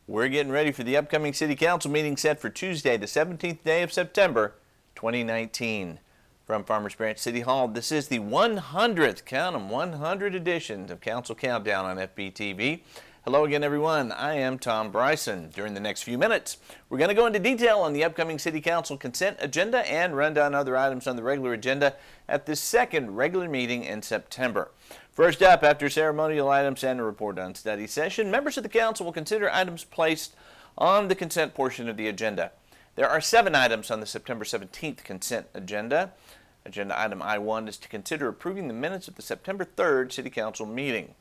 We're getting ready for the upcoming City Council meeting set for Tuesday, the 17th day of September, 2019. From Farmers Branch City Hall, this is the 100th, count 'em, 100 edition of Council Countdown on FBTV. Hello again, everyone. I am Tom Bryson. During the next few minutes, we're going to go into detail on the upcoming City Council consent agenda and run down other items on the regular agenda at the second regular meeting in September. First up, after ceremonial items and a report on study session, members of the council will consider items placed on the consent portion of the agenda. There are 7 items on the September 17th consent agenda. Agenda item I1 is to consider approving the minutes of the September 3rd City Council meeting.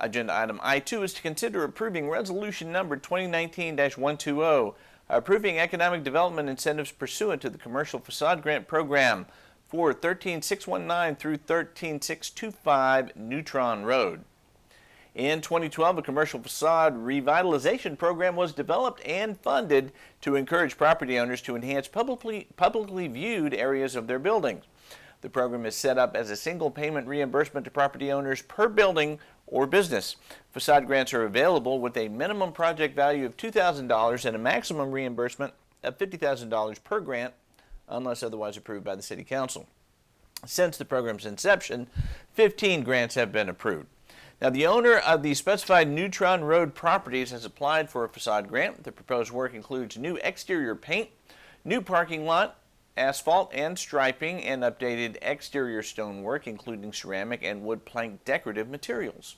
Agenda item I2 is to consider approving resolution number 2019-120, approving economic development incentives pursuant to the commercial facade grant program for 13619 through 13625 Neutron Road. In 2012, a commercial facade revitalization program was developed and funded to encourage property owners to enhance publicly viewed areas of their buildings. The program is set up as a single payment reimbursement to property owners per building or business. Facade grants are available with a minimum project value of $2,000 and a maximum reimbursement of $50,000 per grant, unless otherwise approved by the City Council. Since the program's inception, 15 grants have been approved. Now, the owner of the specified Neutron Road properties has applied for a facade grant. The proposed work includes new exterior paint, new parking lot, asphalt and striping, and updated exterior stonework, including ceramic and wood plank decorative materials.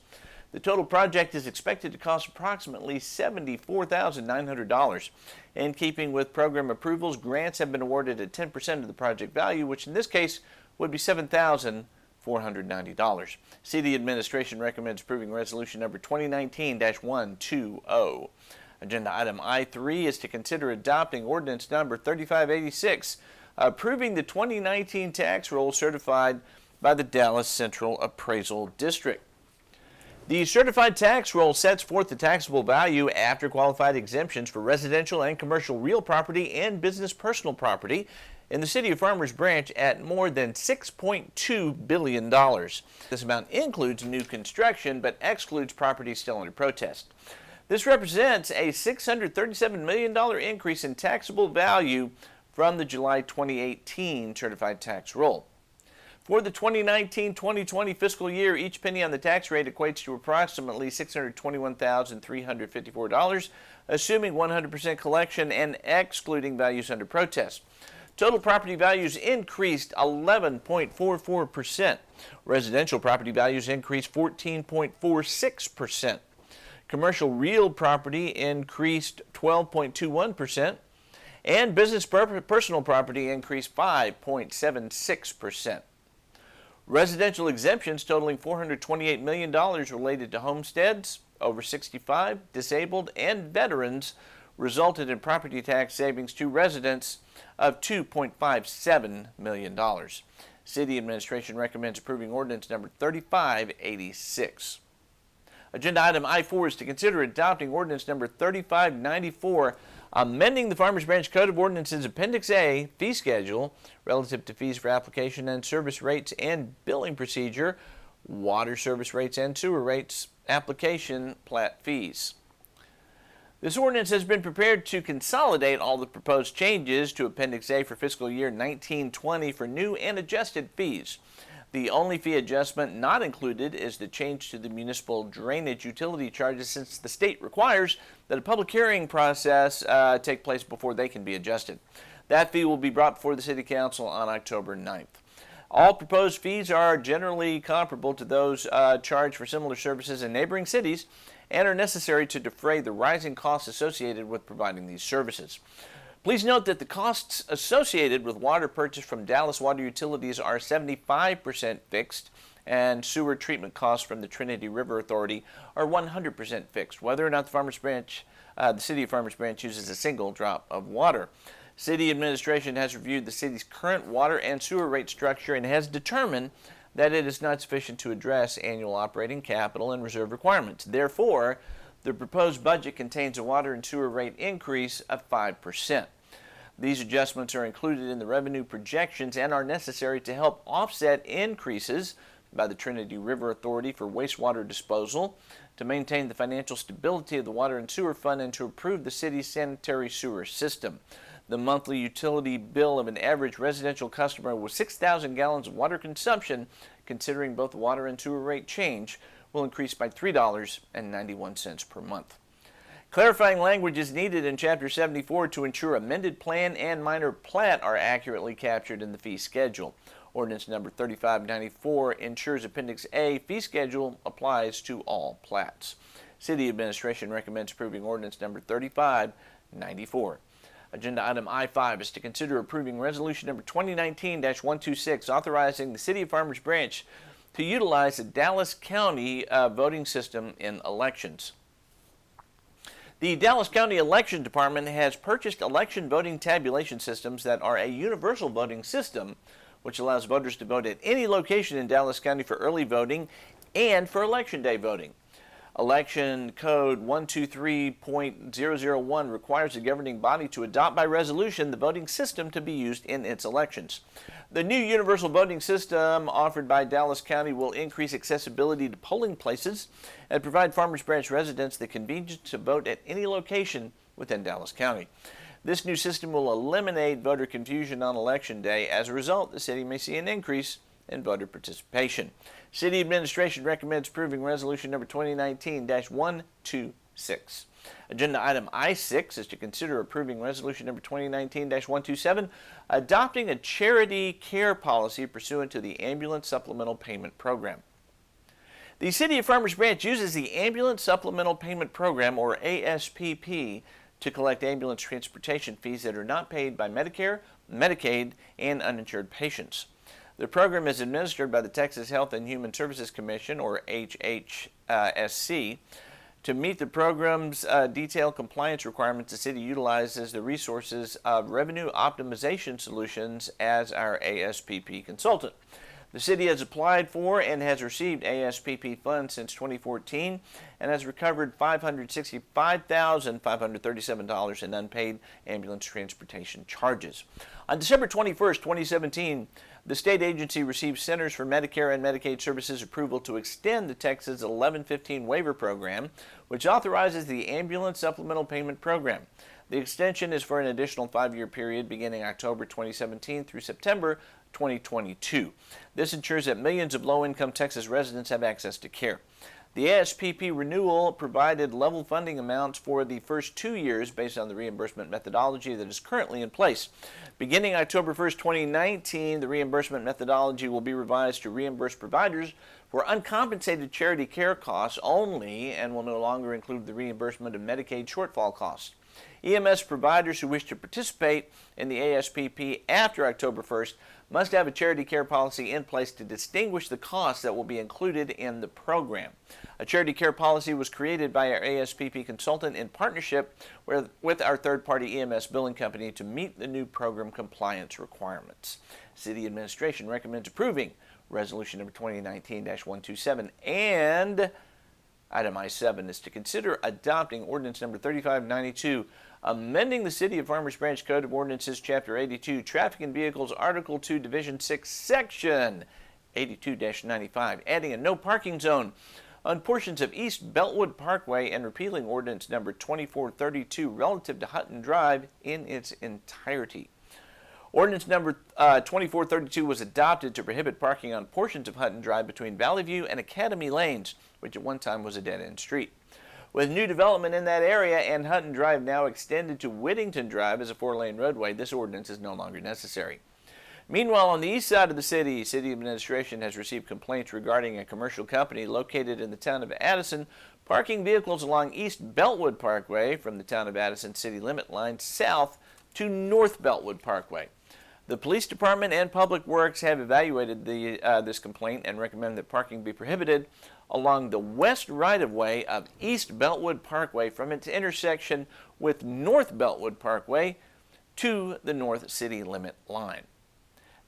The total project is expected to cost approximately $74,900. In keeping with program approvals, grants have been awarded at 10% of the project value, which in this case would be $7,490. City Administration recommends approving resolution number 2019-120. Agenda item I3 is to consider adopting ordinance number 3586, approving the 2019 tax roll certified by the Dallas Central Appraisal District. The certified tax roll sets forth the taxable value after qualified exemptions for residential and commercial real property and business personal property in the city of Farmers Branch at more than $6.2 billion. This amount includes new construction but excludes property still under protest. This represents a $637 million increase in taxable value from the July 2018 certified tax roll. For the 2019-2020 fiscal year, each penny on the tax rate equates to approximately $621,354, assuming 100% collection and excluding values under protest. Total property values increased 11.44%. Residential property values increased 14.46%. Commercial real property increased 12.21%. And business personal property increased 5.76%. Residential exemptions totaling $428 million related to homesteads, over 65, disabled, and veterans resulted in property tax savings to residents of $2.57 million. City Administration recommends approving ordinance number 3586. Agenda item I4 is to consider adopting ordinance number 3594, amending the Farmers Branch Code of Ordinances Appendix A fee schedule relative to fees for application and service rates and billing procedure, water service rates and sewer rates, application plat fees. This ordinance has been prepared to consolidate all the proposed changes to Appendix A for fiscal year 1920 for new and adjusted fees. The only fee adjustment not included is the change to the municipal drainage utility charges, since the state requires that a public hearing process take place before they can be adjusted. That fee will be brought before the City Council on October 9th. All proposed fees are generally comparable to those charged for similar services in neighboring cities and are necessary to defray the rising costs associated with providing these services. Please note that the costs associated with water purchased from Dallas Water Utilities are 75% fixed, and sewer treatment costs from the Trinity River Authority are 100% fixed, whether or not the City of Farmers Branch uses a single drop of water. City Administration has reviewed the city's current water and sewer rate structure and has determined that it is not sufficient to address annual operating, capital, and reserve requirements. Therefore, the proposed budget contains a water and sewer rate increase of 5%. These adjustments are included in the revenue projections and are necessary to help offset increases by the Trinity River Authority for wastewater disposal, to maintain the financial stability of the Water and Sewer Fund, and to improve the city's sanitary sewer system. The monthly utility bill of an average residential customer with 6,000 gallons of water consumption, considering both the water and sewer rate change, will increase by $3.91 per month. Clarifying language is needed in Chapter 74 to ensure amended plan and minor plat are accurately captured in the fee schedule. Ordinance number 3594 ensures Appendix A fee schedule applies to all plats. City Administration recommends approving ordinance number 3594. Agenda item I-5 is to consider approving resolution number 2019-126, authorizing the City of Farmers Branch to utilize the Dallas County voting system in elections. The Dallas County Election Department has purchased election voting tabulation systems that are a universal voting system, which allows voters to vote at any location in Dallas County for early voting and for Election Day voting. Election Code 123.001 requires the governing body to adopt by resolution the voting system to be used in its elections. The new universal voting system offered by Dallas County will increase accessibility to polling places and provide Farmers Branch residents the convenience to vote at any location within Dallas County. This new system will eliminate voter confusion on Election Day. As a result, the city may see an increase in voter participation. City Administration recommends approving resolution number 2019-126. Agenda item I-6 is to consider approving resolution number 2019-127, adopting a charity care policy pursuant to the Ambulance Supplemental Payment Program. The City of Farmers Branch uses the Ambulance Supplemental Payment Program, or ASPP, to collect ambulance transportation fees that are not paid by Medicare, Medicaid, and uninsured patients. The program is administered by the Texas Health and Human Services Commission, or HHSC. To meet the program's detailed compliance requirements, the city utilizes the resources of Revenue Optimization Solutions as our ASPP consultant. The city has applied for and has received ASPP funds since 2014 and has recovered $565,537 in unpaid ambulance transportation charges. On December 21st, 2017, the state agency received Centers for Medicare and Medicaid Services approval to extend the Texas 1115 waiver program, which authorizes the Ambulance Supplemental Payment Program. The extension is for an additional 5-year period beginning October 2017 through September 2022. This ensures that millions of low-income Texas residents have access to care. The ASPP renewal provided level funding amounts for the first 2 years based on the reimbursement methodology that is currently in place. Beginning October 1st, 2019, the reimbursement methodology will be revised to reimburse providers for uncompensated charity care costs only and will no longer include the reimbursement of Medicaid shortfall costs. EMS providers who wish to participate in the ASPP after October 1st must have a charity care policy in place to distinguish the costs that will be included in the program. A charity care policy was created by our ASPP consultant in partnership with our third-party EMS billing company to meet the new program compliance requirements. City Administration recommends approving resolution number 2019-127, and item I-7 is to consider adopting ordinance number 3592, amending the City of Farmers Branch Code of Ordinances, Chapter 82, Traffic and Vehicles, Article 2, Division 6, Section 82-95, adding a no parking zone on portions of East Beltwood Parkway and repealing ordinance number 2432 relative to Hutton Drive in its entirety. Ordinance number 2432 was adopted to prohibit parking on portions of Hutton Drive between Valley View and Academy Lanes, which at one time was a dead-end street. With new development in that area and Hutton Drive now extended to Whittington Drive as a 4-lane roadway, this ordinance is no longer necessary. Meanwhile, on the east side of the city, City Administration has received complaints regarding a commercial company located in the town of Addison parking vehicles along East Beltwood Parkway from the town of Addison city limit line south to North Beltwood Parkway. The Police Department and Public Works have evaluated this complaint and recommend that parking be prohibited along the west right-of-way of East Beltwood Parkway from its intersection with North Beltwood Parkway to the north city limit line.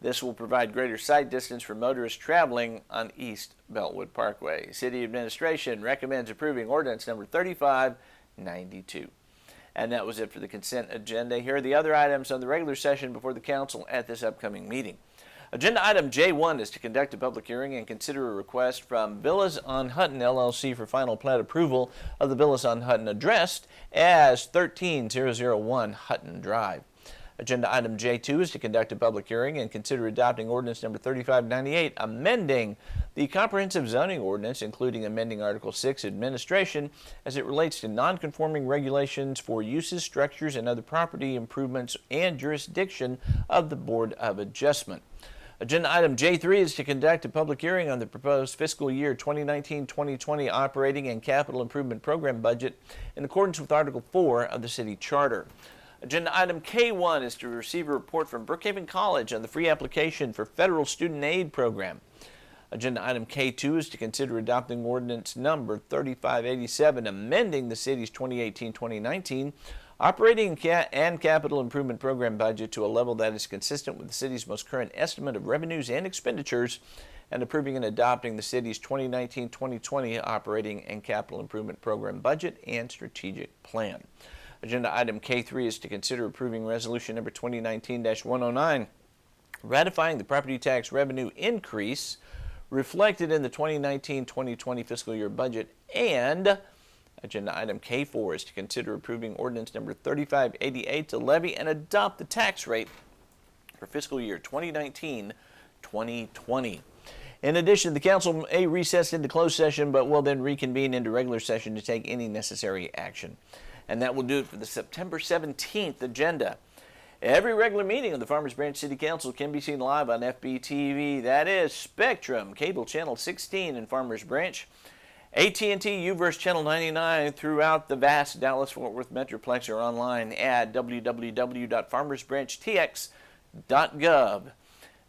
This will provide greater sight distance for motorists traveling on East Beltwood Parkway. City Administration recommends approving ordinance number 3592. And that was it for the consent agenda. Here are the other items on the regular session before the council at this upcoming meeting. Agenda item J1 is to conduct a public hearing and consider a request from Villas on Hutton LLC for final plat approval of the Villas on Hutton addressed as 13001 Hutton Drive. Agenda item J2 is to conduct a public hearing and consider adopting ordinance number 3598, amending the comprehensive zoning ordinance, including amending Article 6 administration as it relates to non-conforming regulations for uses, structures, and other property improvements and jurisdiction of the Board of Adjustment. Agenda item J3 is to conduct a public hearing on the proposed fiscal year 2019-2020 operating and capital improvement program budget in accordance with Article 4 of the City Charter. Agenda item K1 is to receive a report from Brookhaven College on the free application for federal student aid program. Agenda item K2 is to consider adopting ordinance number 3587, amending the city's 2018-2019 operating and capital improvement program budget to a level that is consistent with the city's most current estimate of revenues and expenditures, and approving and adopting the city's 2019-2020 operating and capital improvement program budget and strategic plan. Agenda item K3 is to consider approving resolution number 2019-109, ratifying the property tax revenue increase reflected in the 2019-2020 fiscal year budget, and agenda item K4 is to consider approving ordinance number 3588 to levy and adopt the tax rate for fiscal year 2019-2020. In addition, the council may recess into closed session, but will then reconvene into regular session to take any necessary action. And that will do it for the September 17th agenda. Every regular meeting of the Farmers Branch City Council can be seen live on FBTV. That is Spectrum, Cable Channel 16 in Farmers Branch, AT&T UVerse Channel 99 throughout the vast Dallas-Fort Worth Metroplex, or online at www.farmersbranchtx.gov.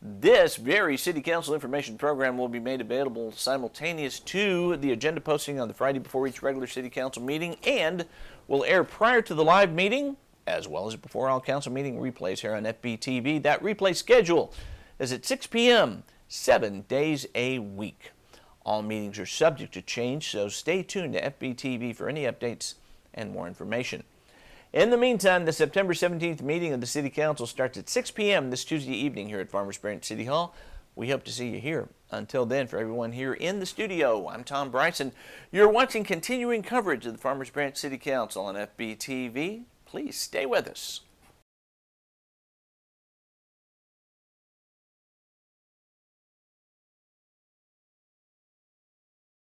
This very City Council information program will be made available simultaneous to the agenda posting on the Friday before each regular City Council meeting, and will air prior to the live meeting, as well as before all council meeting replays here on FBTV. That replay schedule is at 6 p.m., 7 days a week. All meetings are subject to change, so stay tuned to FBTV for any updates and more information. In the meantime, the September 17th meeting of the City Council starts at 6 p.m. this Tuesday evening here at Farmers Branch City Hall. We hope to see you here. Until then, for everyone here in the studio, I'm Tom Bryson. You're watching continuing coverage of the Farmers Branch City Council on FBTV. Please stay with us.